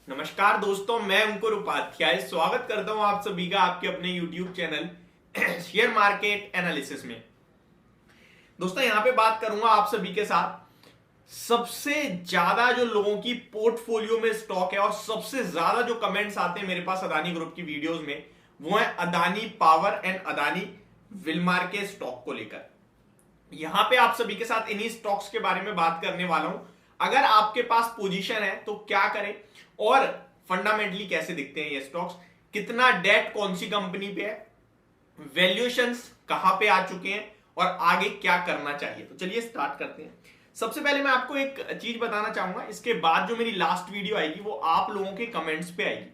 नमस्कार दोस्तों, मैं अंकुर उपाध्याय स्वागत करता हूं आप सभी का आपके अपने YouTube channel share market analysis में। दोस्तों यहां पे बात करूंगा आप सभी के साथ सबसे ज्यादा जो लोगों की पोर्टफोलियो में स्टॉक है और सबसे ज्यादा जो कमेंट्स आते हैं मेरे पास अदानी ग्रुप की वीडियोस में, वो है Adani power and Adani Wilmar के स्टॉक को लेकर। यहां पे आप सभी के साथ इन्हीं स्टॉक्स के बारे में बात करने वाला हूं। अगर आपके पास पोजीशन है तो क्या करें और फंडामेंटली कैसे दिखते हैं ये स्टॉक्स, कितना डेट कौन सी कंपनी पे है, वैल्यूएशंस कहां पे आ चुके हैं और आगे क्या करना चाहिए। तो चलिए स्टार्ट करते हैं। सबसे पहले मैं आपको एक चीज बताना चाहूंगा, इसके बाद जो मेरी लास्ट वीडियो आएगी वो आप लोगों के कमेंट्स पे आएगी।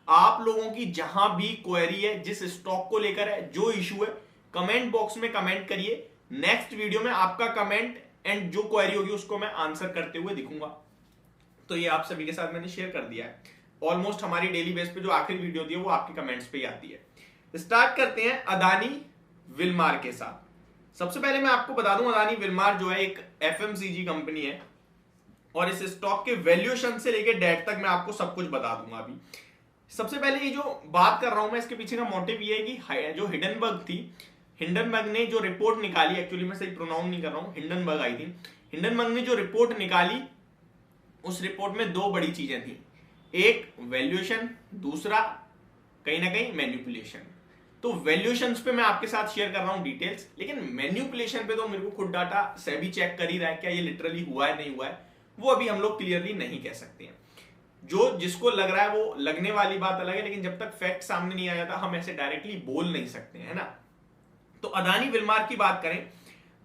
आप लोगों की जहां भी क्वेरी है, जिस स्टॉक को लेकर है, जो इशू है, कमेंट बॉक्स में कमेंट करिए। नेक्स्ट वीडियो में आपका कमेंट एंड जो क्वेरी होगी उसको मैं आंसर करते हुए दिखूंगा। तो ये आप सभी के साथ मैंने शेयर कर दिया है। ऑलमोस्ट हमारी डेली बेस पे जो आखिरी वीडियो होती है वो आपके कमेंट्स पे ही आती है। स्टार्ट करते हैं अदानी विलमार के साथ। सबसे पहले मैं आपको बता दूं, अदानी विलमार जो है एक एफएमसीजी कंपनी है और इस स्टॉक के वैल्यूएशन से लेकर डेट तक मैं आपको सब कुछ बता दूंगा। अभी सबसे पहले ये जो बात कर रहा हूं मैं, इसके पीछे का मोटिव ये है कि जो हिंडनबर्ग थी, हिंडनबर्ग ने जो रिपोर्ट निकाली, एक्चुअली मैं सही प्रोनाउंस नहीं कर रहा हूं, हिंडनबर्ग आई थी, हिंडनबर्ग ने जो रिपोर्ट निकाली उस रिपोर्ट में दो बड़ी चीजें थी, एक वैल्यूएशन, दूसरा कहीं ना कहीं मैन्युपुलेशन। तो वैल्यूएशंस पे मैं आपके साथ शेयर कर रहा हूं डिटेल्स, लेकिन मैन्युपुलेशन पे तो मेरे को खुद डाटा सेबी चेक कर ही रहा है, क्या ये लिटरली हुआ है नहीं हुआ है वो अभी हम लोग क्लियरली नहीं कह सकते हैं। जो जिसको लग रहा है वो लगने वाली बात अलग है, लेकिन जब तक फैक्ट सामने नहीं आ जाता हम ऐसे डायरेक्टली बोल नहीं सकते है ना। तो अदानी विलमार की बात करें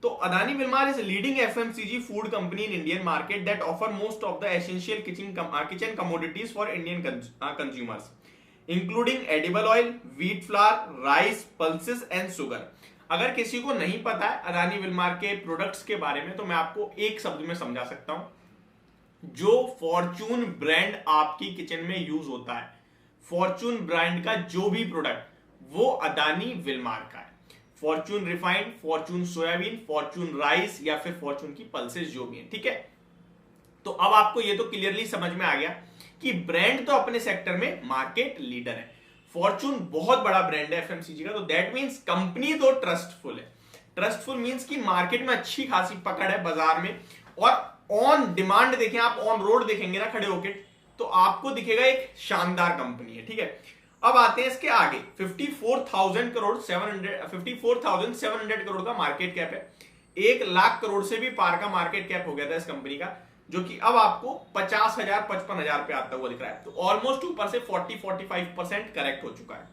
तो Adani Wilmar is leading FMCG food company in Indian market that offer most of the essential kitchen commodities for Indian consumers including edible oil, wheat flour, rice, pulses and sugar. अगर किसी को नहीं पता है अदानी विलमार के प्रोडक्ट्स के बारे में तो मैं आपको एक शब्द में समझा सकता हूं। जो फॉर्चून ब्रांड आपकी किचन में यूज होता है, फॉर्चून ब्रांड का जो भी प्रोडक्ट वो अदानी विलमार का है। Fortune refined, Fortune soybean, Fortune rice या फिर फॉर्चून की पल्सेस जो भी है, ठीक है। तो अब आपको ये तो क्लियरली समझ में आ गया कि ब्रांड तो अपने सेक्टर में मार्केट लीडर है। फॉर्चून बहुत बड़ा ब्रांड है एफएमसीजी का, तो दैट मींस कंपनी तो ट्रस्टफुल है। ट्रस्टफुल मींस कि मार्केट में अच्छी खासी पकड़ है बाजार में, और ऑन डिमांड देखें आप, ऑन रोड देखेंगे ना खड़े होके, तो आपको दिखेगा एक शानदार कंपनी है, ठीक है। अब आते हैं इसके आगे। 54,700 करोड़ का मार्केट कैप है। 1 लाख करोड़ से भी पार का मार्केट कैप हो गया था इस कंपनी का, जो कि अब आपको 50,000 55,000 पे आता हुआ दिख रहा है। तो ऑलमोस्ट ऊपर से 40-45% करेक्ट हो चुका है।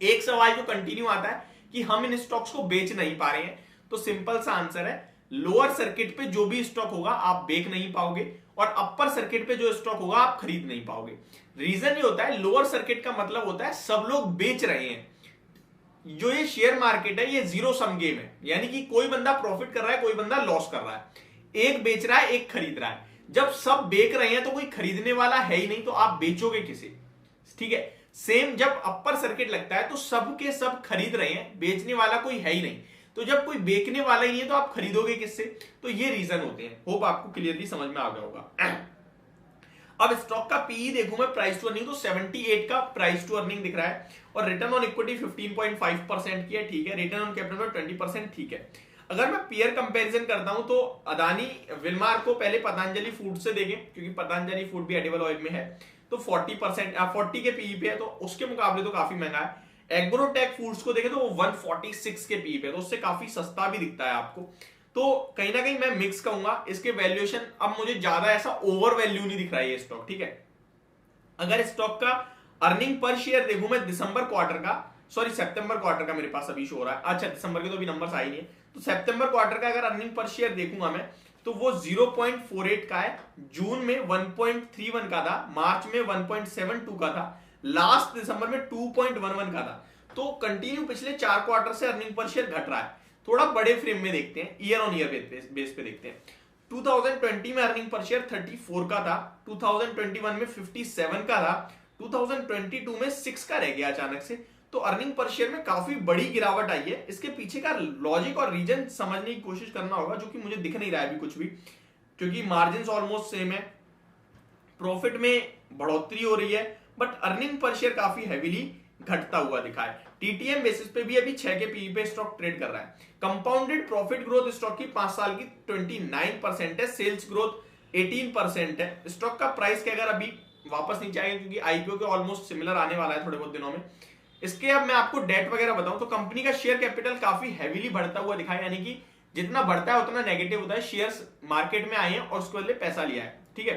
एक सवाल जो कंटिन्यू आता है कि हम इन स्टॉक्स को बेच नहीं पा रहे हैं, तो सिंपल सा आंसर है, लोअर सर्किट पे जो भी स्टॉक होगा आप बेच नहीं पाओगे और अपर सर्किट पे जो स्टॉक होगा आप खरीद नहीं पाओगे। रीजन ये होता है, लोअर सर्किट का मतलब होता है सब लोग बेच रहे हैं। जो ये शेयर मार्केट है ये जीरो सम गेम है, यानी कि कोई बंदा प्रॉफिट कर रहा है, कोई बंदा लॉस कर रहा है, एक बेच रहा है, एक खरीद रहा है। जब सब बेच रहे हैं तो कोई खरीदने वाला है ही नहीं, तो आप बेचोगे किसे, ठीक है। सेम जब अपर सर्किट लगता है तो सब के सब खरीद रहे हैं, बेचने वाला कोई है ही नहीं, तो जब कोई बेचने वाला ही नहीं है तो आप खरीदोगे किससे। तो ये रीजन होते हैं। होप आपको क्लियरली समझ में आ गया होगा। अब स्टॉक का पीई देखूं मैं, प्राइस टू अर्निंग, तो 78 का प्राइस टू अर्निंग दिख रहा है और रिटर्न ऑन इक्विटी 15.5% की है, ठीक है। रिटर्न ऑन कैपिटल में 20%, ठीक है। अगर मैं पीयर कंपैरिजन करता हूं तो अदानी विलमार को पहले पतंजलि फूड से देखें, क्योंकि पतंजलि फूड भी एडिबल ऑयल में है, तो 40% के पीई पे है, तो उसके मुकाबले तो काफी महंगा है। एग्रोटेक फूड्स को देखें तो वो 146 के पीई पे, तो उससे काफी सस्ता भी दिखता है आपको। तो कहीं ना कहीं मैं मिक्स कहूंगा इसके वैल्यूएशन। अब मुझे ज्यादा ऐसा ओवर वैल्यू नहीं दिख रहा है ये स्टॉक, ठीक है। अगर स्टॉक का अर्निंग पर शेयर देखूं मैं दिसंबर क्वार्टर का, सॉरी सितंबर क्वार्टर का मेरे पास अभी शो हो रहा है, अच्छा दिसंबर के तो अभी नंबर्स आई नहीं है, तो सितंबर क्वार्टर का अगर अर्निंग पर शेयर देखूंगा मैं तो वो 0.48 का है। जून में 1.31 का था, मार्च में 1.72 का था, लास्ट दिसंबर में 2.11 का था। तो कंटिन्यू पिछले 4 क्वार्टर से अर्निंग पर शेयर घट रहा है। थोड़ा बड़े फ्रेम में देखते हैं, ईयर ऑन ईयर बेस पे देखते हैं। 2020 में अर्निंग पर शेयर 34 का था, 2021 में 57 का था, 2022 में 6 का रह गया अचानक से। तो अर्निंग पर शेयर में काफी बड़ी गिरावट आई है। इसके पीछे का लॉजिक और रीजन समझने की कोशिश करना होगा, जो कि मुझे दिख नहीं रहा है अभी कुछ भी, क्योंकि मार्जिन ऑलमोस्ट सेम है, प्रॉफिट में बढ़ोतरी हो रही है, बट अर्निंग पर शेयर काफी हैवीली घटता हुआ दिखा है। टीटीएम बेसिस पे भी अभी 6 के पीई पे स्टॉक ट्रेड कर रहा है। कंपाउंडेड प्रॉफिट ग्रोथ स्टॉक की 5 साल की 29% है, सेल्स ग्रोथ 18% है। स्टॉक का प्राइस के अगर अभी वापस नीचे आएगा क्योंकि आईपीओ के ऑलमोस्ट सिमिलर आने वाला है थोड़े बहुत दिनों में। इसके अब मैं आपको डेट वगैरह बताऊं तो कंपनी का शेयर कैपिटल काफी हैवीली बढ़ता हुआ दिखा है, यानी कि जितना बढ़ता है उतना नेगेटिव होता है। शेयर्स मार्केट में आए हैं और उसके बदले पैसा लिया है, ठीक है।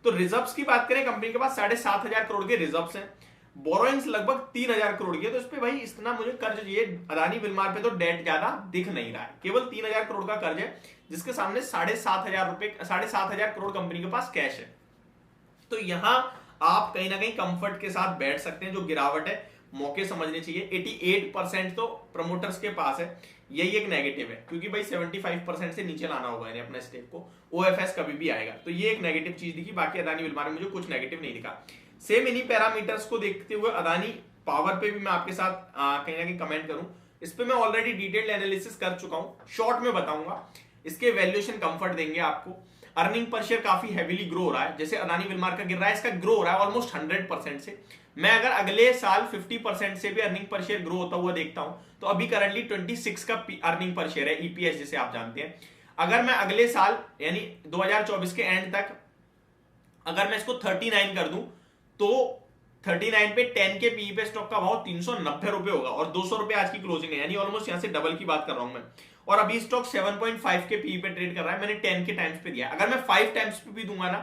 तो रिजर्व्स की बात करें, कंपनी के पास 7,500 करोड़ के रिजर्व्स हैं, बोरोइंग्स लगभग 3,000 करोड़ की है। तो इस पे भाई इतना मुझे कर्ज चाहिए, अदानी विलमार पे तो डेट ज्यादा दिख नहीं रहा है, केवल 3,000 करोड़ का कर्ज है, जिसके सामने 7,500 करोड़ कंपनी के पास कैश है। तो यहां आप कहीं ना कहीं कंफर्ट के साथ बैठ सकते हैं। जो गिरावट है मौके समझने चाहिए। 88% तो प्रमोटर्स के पास है, यही एक नेगेटिव है, क्योंकि भाई 75% से नीचे लाना होगा इन्हें अपने स्टेक को, ओएफएस कभी भी आएगा। तो ये एक नेगेटिव चीज दिखी, बाकी अदानी विलमार में मुझे कुछ नेगेटिव नहीं दिखा। सेम इन्हीं पैरामीटर्स को देखते हुए अदानी पावर पे भी मैं आपके साथ कहीं ना कहीं कमेंट करूं, इस पे मैं ऑलरेडी डिटेल्ड एनालिसिस कर चुका हूं, शॉर्ट में बताऊंगा। इसके वैल्यूएशन कंफर्ट देंगे आपको। अर्निंग पर शेयर काफी हैवीली ग्रो हो रहा है, जैसे अदानी विलमार का गिर रहा है, इसका ग्रो हो रहा है ऑलमोस्ट 100% से। मैं अगर अगले साल 50% से भी अर्निंग पर शेयर ग्रो होता हुआ देखता हूं, तो अभी करंटली 26 का अर्निंग पर शेयर है, ईपीएस जिसे आप जानते हैं। अगर मैं अगले साल यानी 2024 के एंड तक अगर मैं इसको 39 कर दूं, तो 39 पे 10 के पीई पे स्टॉक का भाव 390 रुपए होगा और 200 रुपए आज की क्लोजिंग है, यानी ऑलमोस्ट यहां से डबल की बात कर रहा हूं मैं। और अभी स्टॉक 7.5 के पीई पे ट्रेड कर रहा है, मैंने 10 के टाइम्स पे दिया। अगर मैं 5 टाइम्स पे भी दूंगा ना,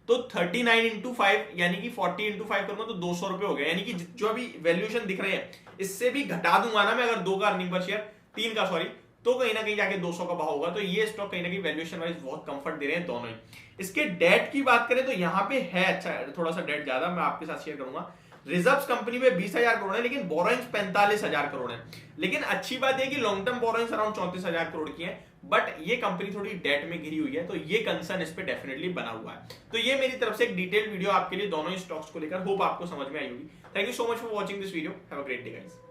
तो 39 इंटू 5 यानी कि 40 इंटू 5 करूंगा तो 200 रुपए हो गया, यानी कि जो अभी वैल्यूएशन दिख रहे हैं इससे भी घटा दूंगा ना मैं, अगर 2 का अर्निंग पर शेयर 3 का सॉरी, तो कहीं ना कहीं जाके 200 का भाव होगा। तो ये स्टॉक कहीं ना कहीं वैल्यूएशन वाइज बहुत कंफर्ट दे रहे हैं दोनों ही। इसके डेट की बात करें तो यहाँ पे है अच्छा थोड़ा सा डेट ज्यादा, मैं आपके साथ शेयर करूंगा। रिजर्व्स कंपनी में 20,000 करोड़ है, लेकिन बोरोइंग्स 45,000 करोड़ है। लेकिन अच्छी बात है कि long term borrowings around 34,000 crore की है, बट ये कंपनी थोड़ी डेट में घिरी हुई है, तो ये कंसर्न इस पे डेफिनेटली बना हुआ है। तो ये मेरी तरफ से एक डिटेल वीडियो आपके लिए दोनों ही स्टॉक्स को लेकर, होप आपको समझ में आई होगी। Thank you so much for watching this video, have a great day guys.